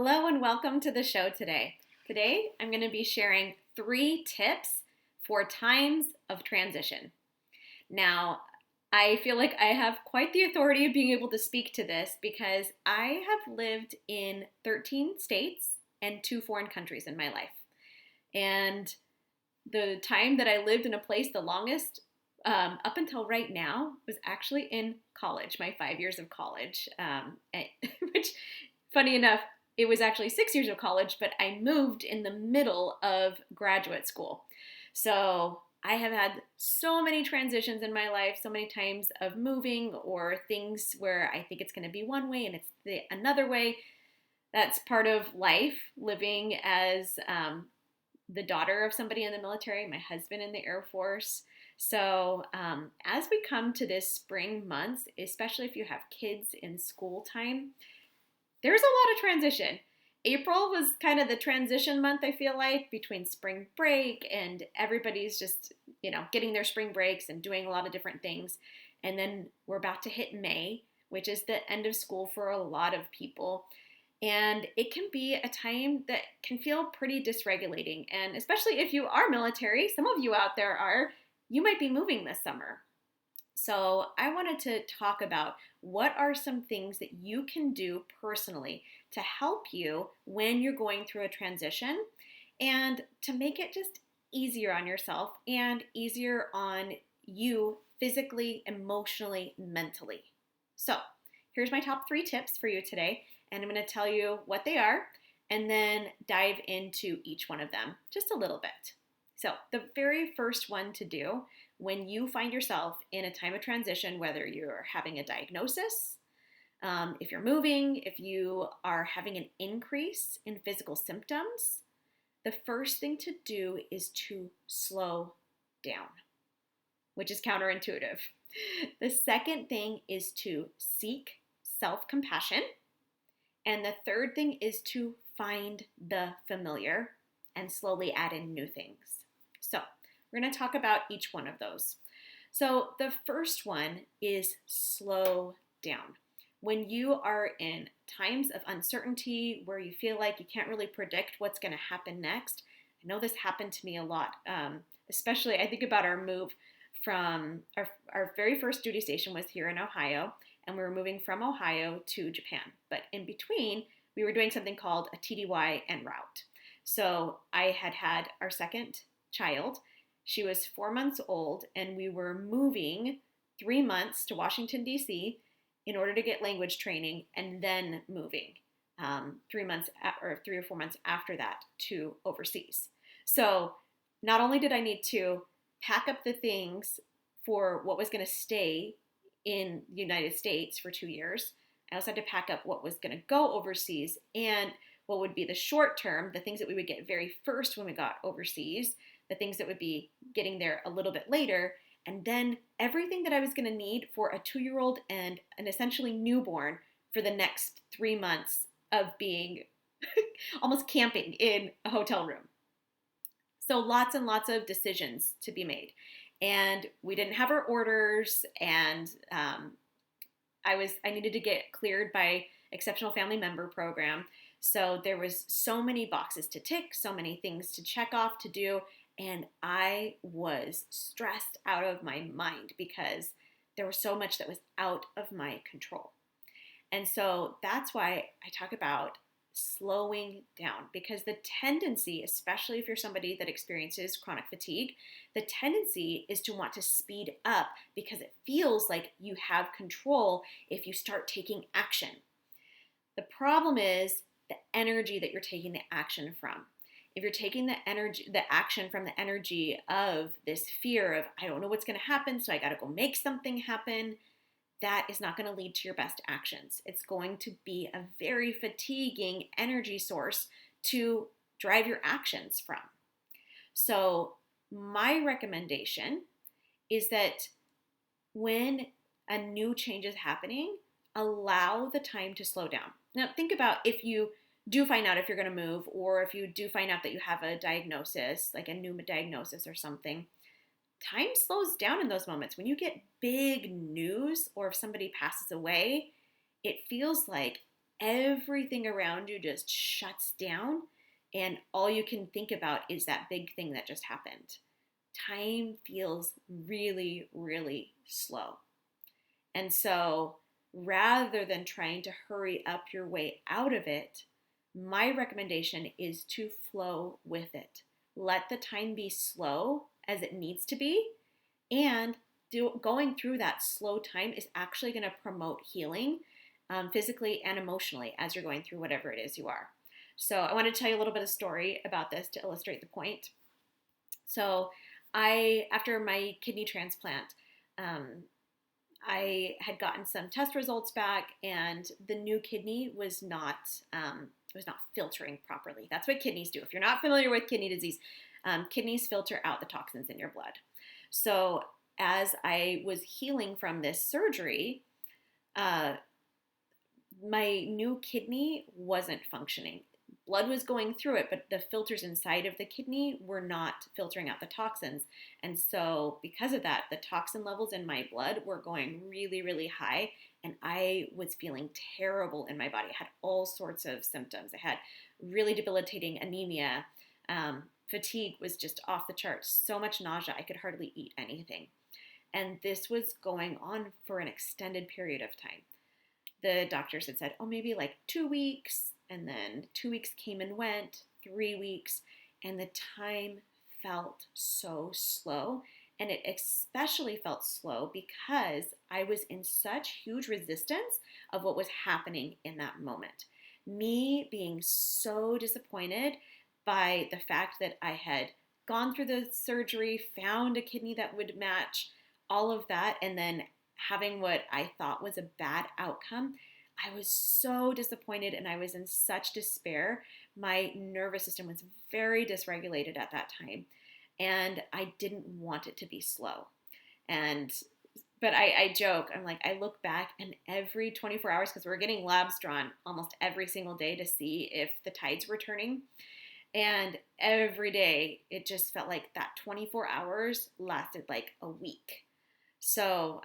Hello and welcome to the show today. Today I'm going to be sharing 3 tips for times of transition. Now, I feel like I have quite the authority of being able to speak to this because I have lived in 13 states and 2 foreign countries in my life. And the time that I lived in a place the longest, up until right now, was actually in college, my 5 years of college, which, funny enough, it was actually 6 years of college, but I moved in the middle of graduate school. So I have had so many transitions in my life, so many times of moving or things where I think it's going to be one way and it's another way. That's part of life, living as the daughter of somebody in the military, my husband in the Air Force. So as we come to this spring months, especially if you have kids in school time, there's a lot of transition. April was kind of the transition month, I feel like, between spring break and everybody's just, getting their spring breaks and doing a lot of different things. And then we're about to hit May, which is the end of school for a lot of people. And it can be a time that can feel pretty dysregulating. And especially if you are military, some of you out there you might be moving this summer. So I wanted to talk about what are some things that you can do personally to help you when you're going through a transition and to make it just easier on yourself and easier on you physically, emotionally, mentally. So here's my top 3 tips for you today, and I'm going to tell you what they are and then dive into each one of them just a little bit. So the very first one to do when you find yourself in a time of transition, whether you're having a diagnosis, if you're moving, if you are having an increase in physical symptoms, the first thing to do is to slow down, which is counterintuitive. The second thing is to seek self-compassion. And the third thing is to find the familiar and slowly add in new things. So we're going to talk about each one of those. So the first one is slow down. When you are in times of uncertainty where you feel like you can't really predict what's going to happen next, I know this happened to me a lot, especially I think about our move from our very first duty station was here in Ohio, and we were moving from Ohio to Japan. But in between, we were doing something called a TDY en route. So I had our second child. She was 4 months old, and we were moving 3 months to Washington, D.C. in order to get language training, and then moving 3 or 4 months after that to overseas. So not only did I need to pack up the things for what was going to stay in the United States for 2 years, I also had to pack up what was going to go overseas and what would be the short term, the things that we would get very first when we got overseas, the things that would be getting there a little bit later, and then everything that I was going to need for a 2-year-old and an essentially newborn for the next 3 months of being almost camping in a hotel room. So lots and lots of decisions to be made. And we didn't have our orders, and I needed to get cleared by Exceptional Family Member Program. So there was so many boxes to tick, so many things to check off to do, and I was stressed out of my mind because there was so much that was out of my control. And so that's why I talk about slowing down, because the tendency, especially if you're somebody that experiences chronic fatigue, the tendency is to want to speed up because it feels like you have control if you start taking action. The problem is the energy that you're taking the action from. If you're taking the action from the energy of this fear of, I don't know what's going to happen, so I got to go make something happen, that is not going to lead to your best actions. It's going to be a very fatiguing energy source to drive your actions from. So my recommendation is that when a new change is happening, allow the time to slow down. Now think about if you do find out if you're going to move, or if you do find out that you have a diagnosis, like a new diagnosis or something, time slows down in those moments. When you get big news or if somebody passes away, it feels like everything around you just shuts down, and all you can think about is that big thing that just happened. Time feels really, really slow. And so rather than trying to hurry up your way out of it, my recommendation is to flow with it. Let the time be slow as it needs to be, and going through that slow time is actually going to promote healing physically and emotionally as you're going through whatever it is you are. So I want to tell you a little bit of story about this to illustrate the point. So after my kidney transplant, I had gotten some test results back, and the new kidney was not filtering properly. That's what kidneys do. If you're not familiar with kidney disease, kidneys filter out the toxins in your blood. So as I was healing from this surgery, my new kidney wasn't functioning. Blood was going through it, but the filters inside of the kidney were not filtering out the toxins. And so because of that, the toxin levels in my blood were going really, really high, and I was feeling terrible in my body. I had all sorts of symptoms. I had really debilitating anemia. Fatigue was just off the charts. So much nausea, I could hardly eat anything. And this was going on for an extended period of time. The doctors had said, oh, maybe like 2 weeks. And then 2 weeks came and went, 3 weeks. And the time felt so slow. And it especially felt slow because I was in such huge resistance of what was happening in that moment. Me being so disappointed by the fact that I had gone through the surgery, found a kidney that would match, all of that, and then having what I thought was a bad outcome. I was so disappointed, and I was in such despair. My nervous system was very dysregulated at that time, and I didn't want it to be slow. But I joke, I'm like, I look back, and every 24 hours, because we're getting labs drawn almost every single day to see if the tides were turning, and every day it just felt like that 24 hours lasted like a week. So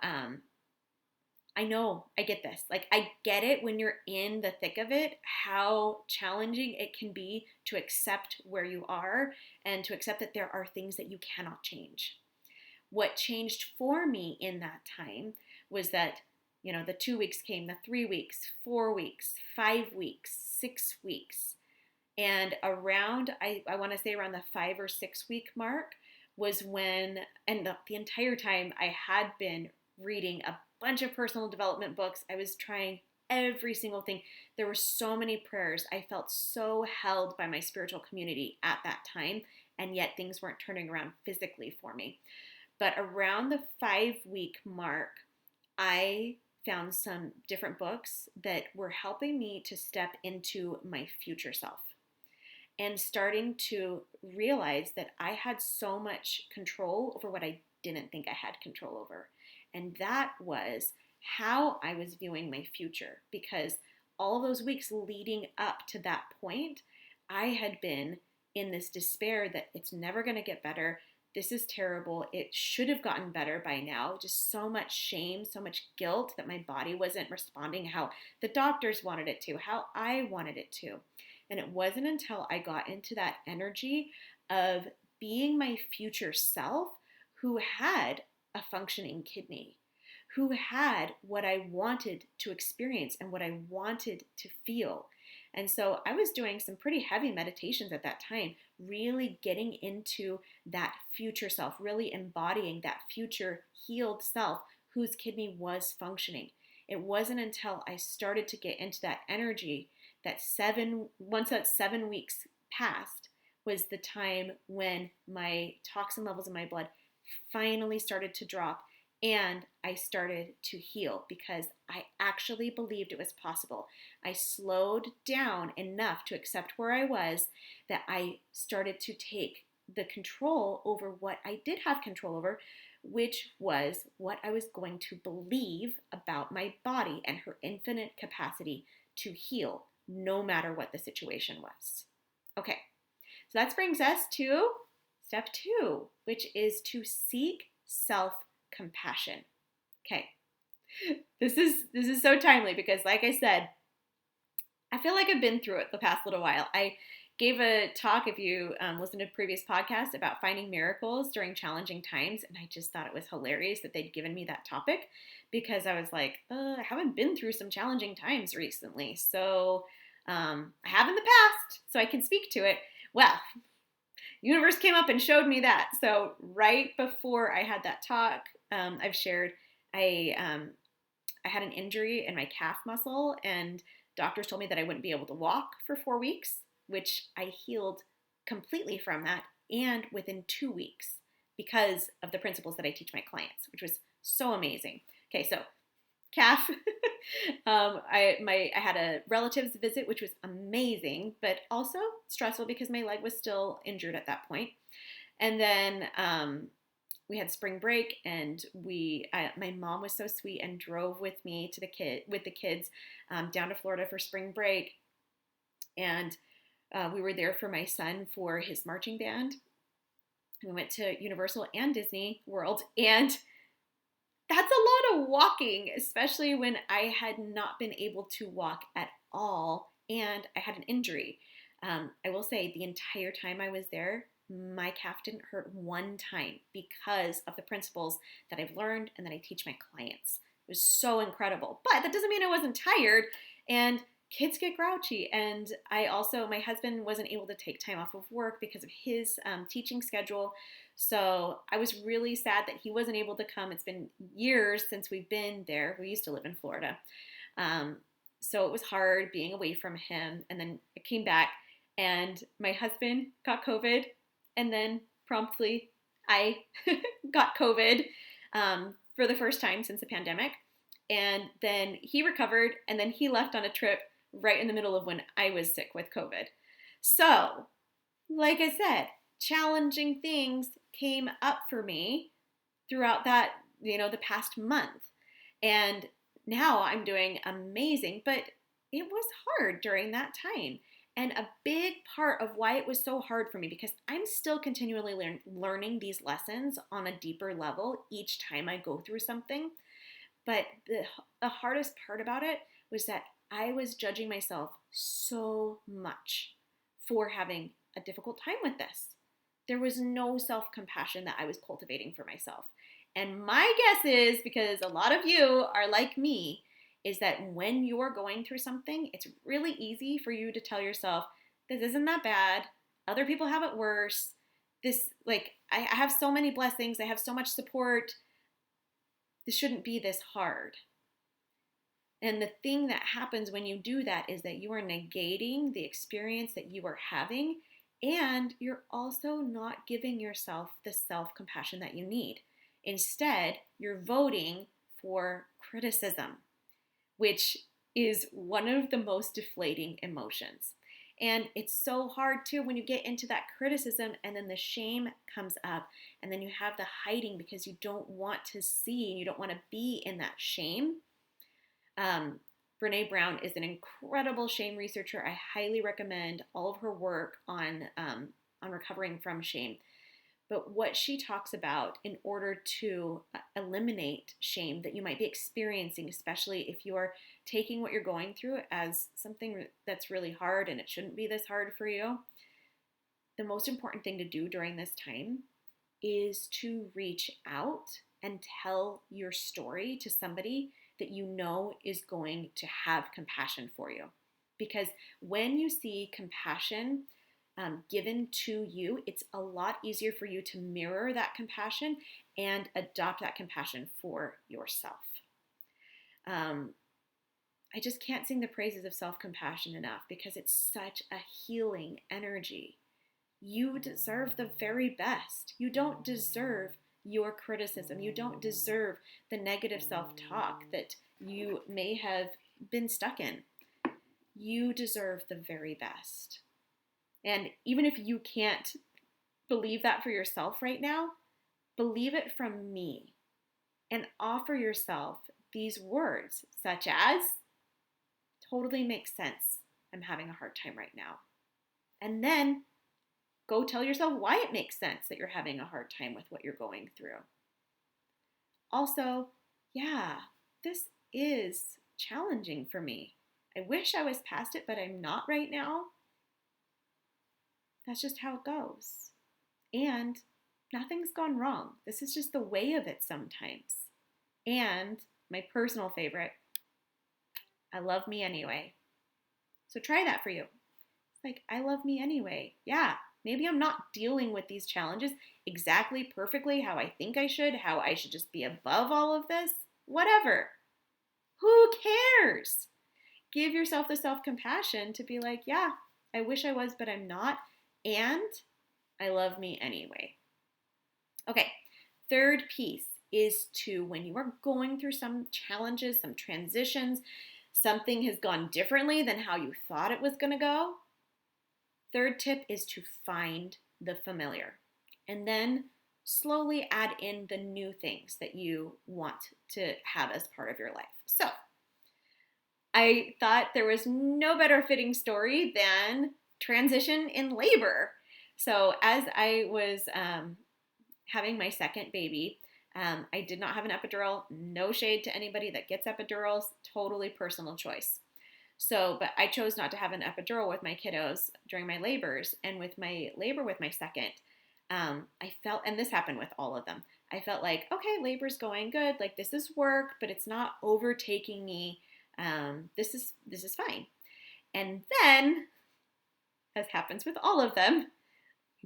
I know, I get this. Like, I get it when you're in the thick of it, how challenging it can be to accept where you are and to accept that there are things that you cannot change. What changed for me in that time was that, the 2 weeks came, the 3 weeks, 4 weeks, 5 weeks, 6 weeks. And around, I want to say around the 5 or 6 week mark was when, and the entire time I had been reading a bunch of personal development books. I was trying every single thing. There were so many prayers. I felt so held by my spiritual community at that time, and yet things weren't turning around physically for me. But around the 5 week mark, I found some different books that were helping me to step into my future self and starting to realize that I had so much control over what I didn't think I had control over. And that was how I was viewing my future, because all those weeks leading up to that point, I had been in this despair that it's never going to get better. This is terrible. It should have gotten better by now. Just so much shame, so much guilt that my body wasn't responding how the doctors wanted it to, how I wanted it to. And it wasn't until I got into that energy of being my future self who had a functioning kidney, who had what I wanted to experience and what I wanted to feel. And so I was doing some pretty heavy meditations at that time, really getting into that future self, really embodying that future healed self whose kidney was functioning. It wasn't until I started to get into that energy that once that 7 weeks passed was the time when my toxin levels in my blood finally started to drop, and I started to heal because I actually believed it was possible. I slowed down enough to accept where I was that I started to take the control over what I did have control over, which was what I was going to believe about my body and her infinite capacity to heal no matter what the situation was. Okay, so that brings us to step 2, which is to seek self-compassion. Okay, this is so timely because, like I said, I feel like I've been through it the past little while. I gave a talk, if you listened to previous podcasts, about finding miracles during challenging times, and I just thought it was hilarious that they'd given me that topic because I was like, I haven't been through some challenging times recently, so I have in the past, so I can speak to it. Well, universe came up and showed me that. So right before I had that talk, I've shared I had an injury in my calf muscle, and doctors told me that I wouldn't be able to walk for 4 weeks, which I healed completely from that, and within 2 weeks because of the principles that I teach my clients, which was so amazing. Okay, so calf. I had a relative's visit, which was amazing, but also stressful because my leg was still injured at that point. And then we had spring break, and my mom was so sweet and drove with me to the kids down to Florida for spring break, and we were there for my son for his marching band. We went to Universal and Disney World, and that's a lot of walking, especially when I had not been able to walk at all and I had an injury. I will say the entire time I was there, my calf didn't hurt one time because of the principles that I've learned and that I teach my clients. It was so incredible. But that doesn't mean I wasn't tired. And kids get grouchy. And my husband wasn't able to take time off of work because of his teaching schedule. So I was really sad that he wasn't able to come. It's been years since we've been there. We used to live in Florida. So it was hard being away from him. And then I came back, and my husband got COVID. And then promptly I got COVID for the first time since the pandemic. And then he recovered, and then he left on a trip right in the middle of when I was sick with COVID. So, like I said, challenging things came up for me throughout that, the past month. And now I'm doing amazing, but it was hard during that time. And a big part of why it was so hard for me, because I'm still continually learning these lessons on a deeper level each time I go through something. But the hardest part about it was that I was judging myself so much for having a difficult time with this. There was no self-compassion that I was cultivating for myself. And my guess is, because a lot of you are like me, is that when you're going through something, it's really easy for you to tell yourself, this isn't that bad. Other people have it worse. I have so many blessings. I have so much support. This shouldn't be this hard. And the thing that happens when you do that is that you are negating the experience that you are having, and you're also not giving yourself the self-compassion that you need. Instead, you're voting for criticism, which is one of the most deflating emotions. And it's so hard too when you get into that criticism and then the shame comes up, and then you have the hiding because you don't want to see and you don't want to be in that shame. Brene Brown is an incredible shame researcher. I highly recommend all of her work on recovering from shame. But what she talks about in order to eliminate shame that you might be experiencing, especially if you are taking what you're going through as something that's really hard and it shouldn't be this hard for you, the most important thing to do during this time is to reach out and tell your story to somebody that you know is going to have compassion for you. Because when you see compassion given to you, it's a lot easier for you to mirror that compassion and adopt that compassion for yourself. I just can't sing the praises of self-compassion enough because it's such a healing energy. You deserve the very best. You don't deserve your criticism. You don't deserve the negative self-talk that you may have been stuck in. You deserve the very best. And even if you can't believe that for yourself right now, believe it from me and offer yourself these words such as, totally makes sense. I'm having a hard time right now. And then go tell yourself why it makes sense that you're having a hard time with what you're going through. Also, yeah, this is challenging for me. I wish I was past it, but I'm not right now. That's just how it goes. And nothing's gone wrong. This is just the way of it sometimes. And my personal favorite, I love me anyway. So try that for you. It's like, I love me anyway. Yeah, maybe I'm not dealing with these challenges exactly perfectly how I think I should, how I should just be above all of this. Whatever. Who cares? Give yourself the self-compassion to be like, yeah, I wish I was, but I'm not. And I love me anyway. Okay, third piece is to, when you are going through some challenges, some transitions, something has gone differently than how you thought it was going to go. Third tip is to find the familiar and then slowly add in the new things that you want to have as part of your life. So I thought there was no better fitting story than transition in labor. So as I was having my second baby, I did not have an epidural. No shade to anybody that gets epidurals, totally personal choice. So, but I chose not to have an epidural with my kiddos during my labors. And with my labor with my second, I felt, and this happened with all of them, I felt like, okay, labor's going good. Like this is work, but it's not overtaking me. This is fine. And then, as happens with all of them,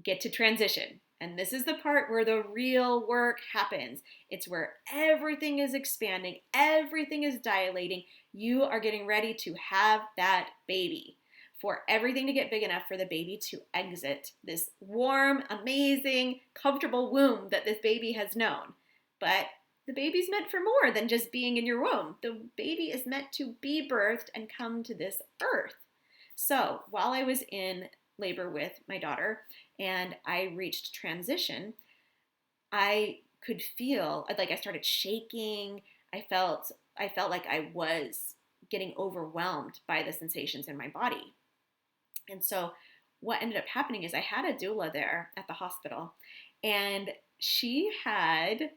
get to transition. And this is the part where the real work happens. It's where everything is expanding, everything is dilating. You are getting ready to have that baby. For everything to get big enough for the baby to exit this warm, amazing, comfortable womb that this baby has known. But the baby's meant for more than just being in your womb. The baby is meant to be birthed and come to this earth. So while I was in labor with my daughter and I reached transition, I could feel like I started shaking. I felt like I was getting overwhelmed by the sensations in my body. And so what ended up happening is I had a doula there at the hospital, and she had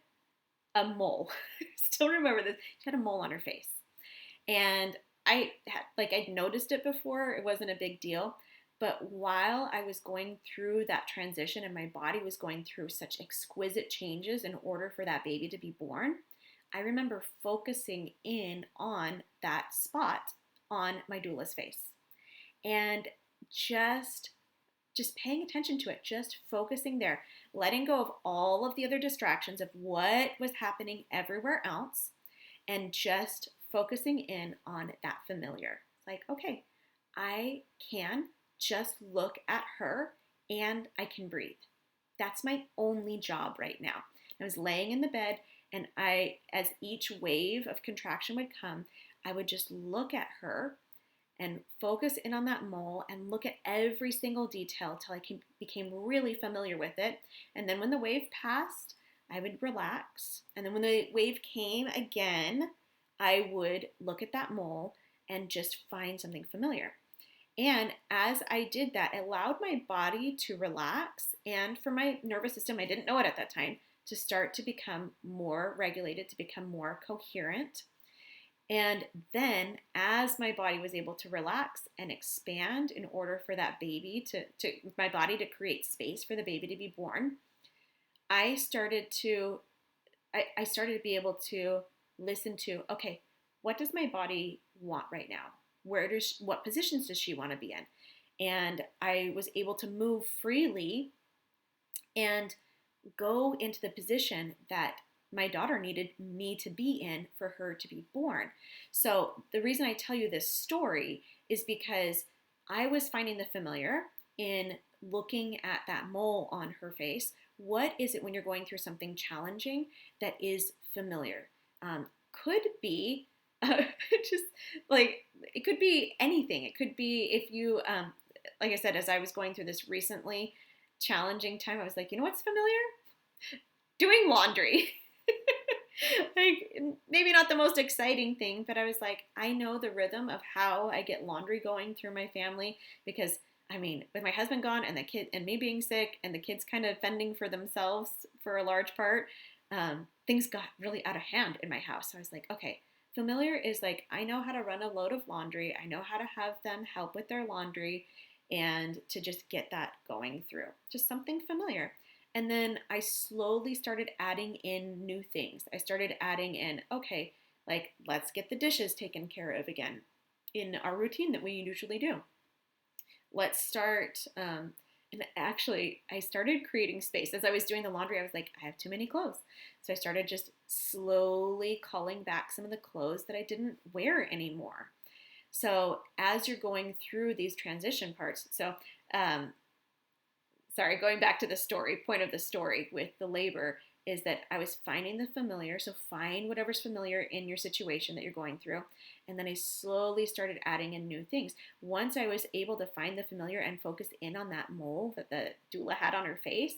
a mole. I still remember this. She had a mole on her face. And I'd noticed it before. It wasn't a big deal. But while I was going through that transition and my body was going through such exquisite changes in order for that baby to be born, I remember focusing in on that spot on my doula's face. And just paying attention to it, just focusing there, letting go of all of the other distractions of what was happening everywhere else, and just focusing in on that familiar. Like, okay, I can just look at her and I can breathe. That's my only job right now. I was laying in the bed, and as each wave of contraction would come, I would just look at her and focus in on that mole and look at every single detail till I became really familiar with it. And then when the wave passed, I would relax. And then when the wave came again, I would look at that mole and just find something familiar. And as I did that, it allowed my body to relax, and for my nervous system, I didn't know it at that time, to start to become more regulated, to become more coherent. And then as my body was able to relax and expand in order for that baby my body to create space for the baby to be born, I started to be able to listen to, okay, what does my body want right now? What positions does she want to be in? And I was able to move freely and go into the position that my daughter needed me to be in for her to be born. So the reason I tell you this story is because I was finding the familiar in looking at that mole on her face. What is it when you're going through something challenging that is familiar? Could be just like, it could be anything. It could be if you, like I said, as I was going through this recently challenging time, I was like, you know what's familiar? Doing laundry. Like, maybe not the most exciting thing, but I was like, I know the rhythm of how I get laundry going through my family, because I mean, with my husband gone and the kid and me being sick and the kids kind of fending for themselves for a large part, things got really out of hand in my house. So I was like, okay, Familiar is like, I know how to run a load of laundry. I know how to have them help with their laundry and to just get that going through. Just something familiar. And then I slowly started adding in new things. I started adding in, okay, like let's get the dishes taken care of again in our routine that we usually do. Let's start. And actually, I started creating space. As I was doing the laundry, I was like, I have too many clothes. So I started just slowly culling back some of the clothes that I didn't wear anymore. So as you're going through these transition parts, um, sorry, going back to the story, point of the story with the labor is that I was finding the familiar. So find whatever's familiar in your situation that you're going through. And then I slowly started adding in new things. Once I was able to find the familiar and focus in on that mole that the doula had on her face,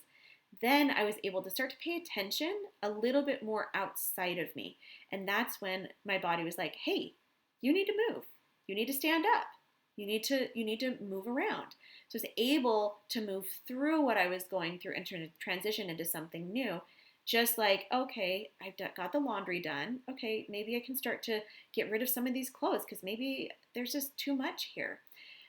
then I was able to start to pay attention a little bit more outside of me. And that's when my body was like, hey, you need to move. You need to stand up. You need to move around. So I was able to move through what I was going through and transition into something new. Just like, okay, I've got the laundry done. Okay, maybe I can start to get rid of some of these clothes because maybe there's just too much here.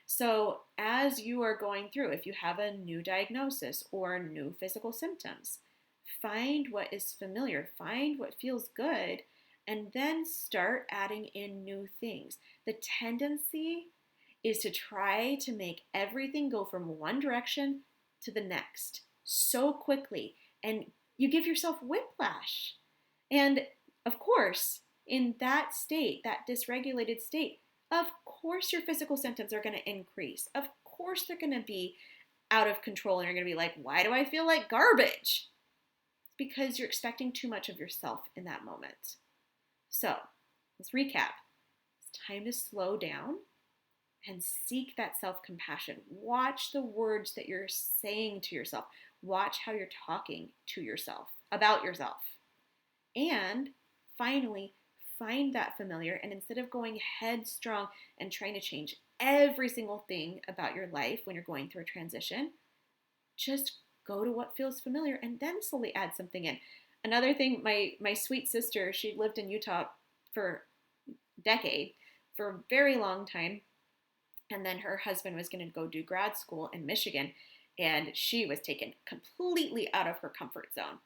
So as you are going through, if you have a new diagnosis or new physical symptoms, find what is familiar, find what feels good, and then start adding in new things. The tendency is to try to make everything go from one direction to the next so quickly, and you give yourself whiplash. And of course, in that state, that dysregulated state, of course your physical symptoms are going to increase. Of course they're going to be out of control and you're going to be like, why do I feel like garbage? It's because you're expecting too much of yourself in that moment. So let's recap. It's time to slow down and seek that self-compassion. Watch the words that you're saying to yourself. Watch how you're talking to yourself, about yourself. And finally, find that familiar, and instead of going headstrong and trying to change every single thing about your life when you're going through a transition, just go to what feels familiar and then slowly add something in. Another thing, my sweet sister, she lived in Utah for a decade, for a very long time, and then her husband was going to go do grad school in Michigan, and she was taken completely out of her comfort zone.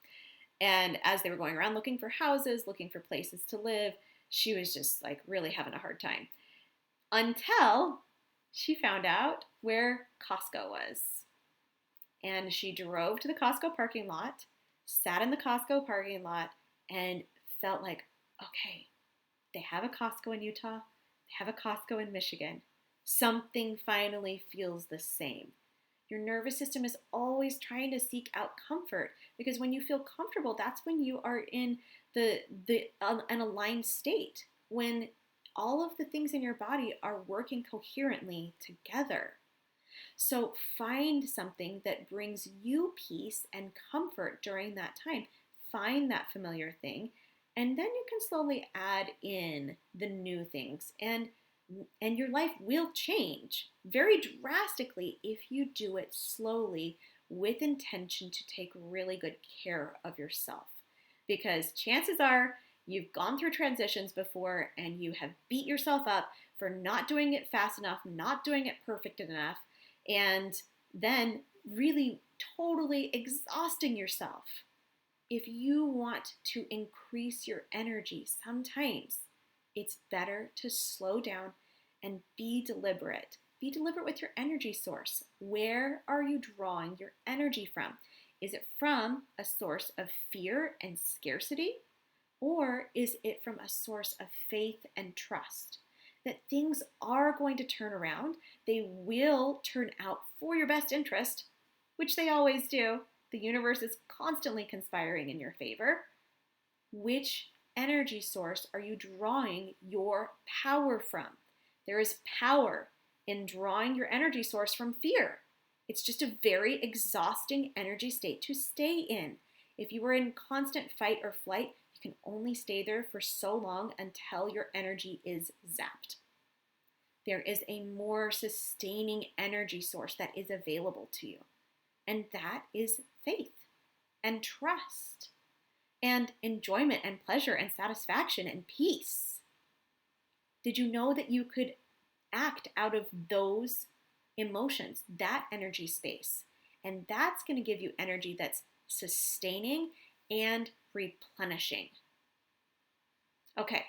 And as they were going around looking for houses, looking for places to live, she was just like really having a hard time. Until she found out where Costco was. And she drove to the Costco parking lot, sat in the Costco parking lot, and felt like, okay, they have a Costco in Utah, they have a Costco in Michigan. Something finally feels the same. Your nervous system is always trying to seek out comfort because when you feel comfortable, that's when you are in an aligned state, when all of the things in your body are working coherently together. So find something that brings you peace and comfort during that time. Find that familiar thing, and then you can slowly add in the new things, and your life will change very drastically if you do it slowly with intention to take really good care of yourself. Because chances are you've gone through transitions before and you have beat yourself up for not doing it fast enough, not doing it perfect enough, and then really totally exhausting yourself. If you want to increase your energy, sometimes it's better to slow down and be deliberate. Be deliberate with your energy source. Where are you drawing your energy from? Is it from a source of fear and scarcity? Or is it from a source of faith and trust? That things are going to turn around. They will turn out for your best interest, which they always do. The universe is constantly conspiring in your favor. Which energy source are you drawing your power from? There is power in drawing your energy source from fear. It's just a very exhausting energy state to stay in. If you are in constant fight or flight, you can only stay there for so long until your energy is zapped. There is a more sustaining energy source that is available to you, and that is faith and trust and enjoyment and pleasure and satisfaction and peace. Did you know that you could act out of those emotions, that energy space? And that's going to give you energy that's sustaining and replenishing. Okay,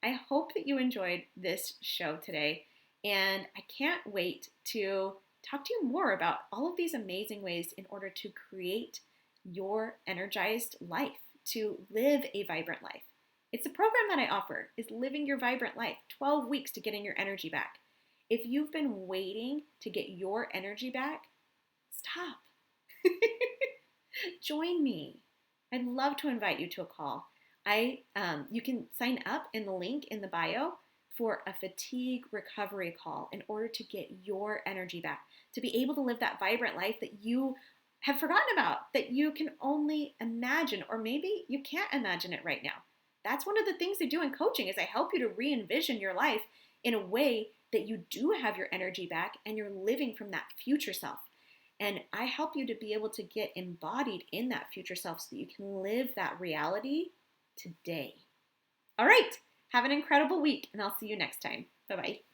I hope that you enjoyed this show today, and I can't wait to talk to you more about all of these amazing ways in order to create your energized life, to live a vibrant life. It's a program that I offer, is Living Your Vibrant Life, 12 weeks to getting your energy back. If you've been waiting to get your energy back, stop. Join me. I'd love to invite you to a call. You can sign up in the link in the bio for a fatigue recovery call in order to get your energy back, to be able to live that vibrant life that you have forgotten about, that you can only imagine, or maybe you can't imagine it right now. That's one of the things I do in coaching is I help you to re-envision your life in a way that you do have your energy back and you're living from that future self. And I help you to be able to get embodied in that future self so that you can live that reality today. All right, have an incredible week, and I'll see you next time. Bye-bye.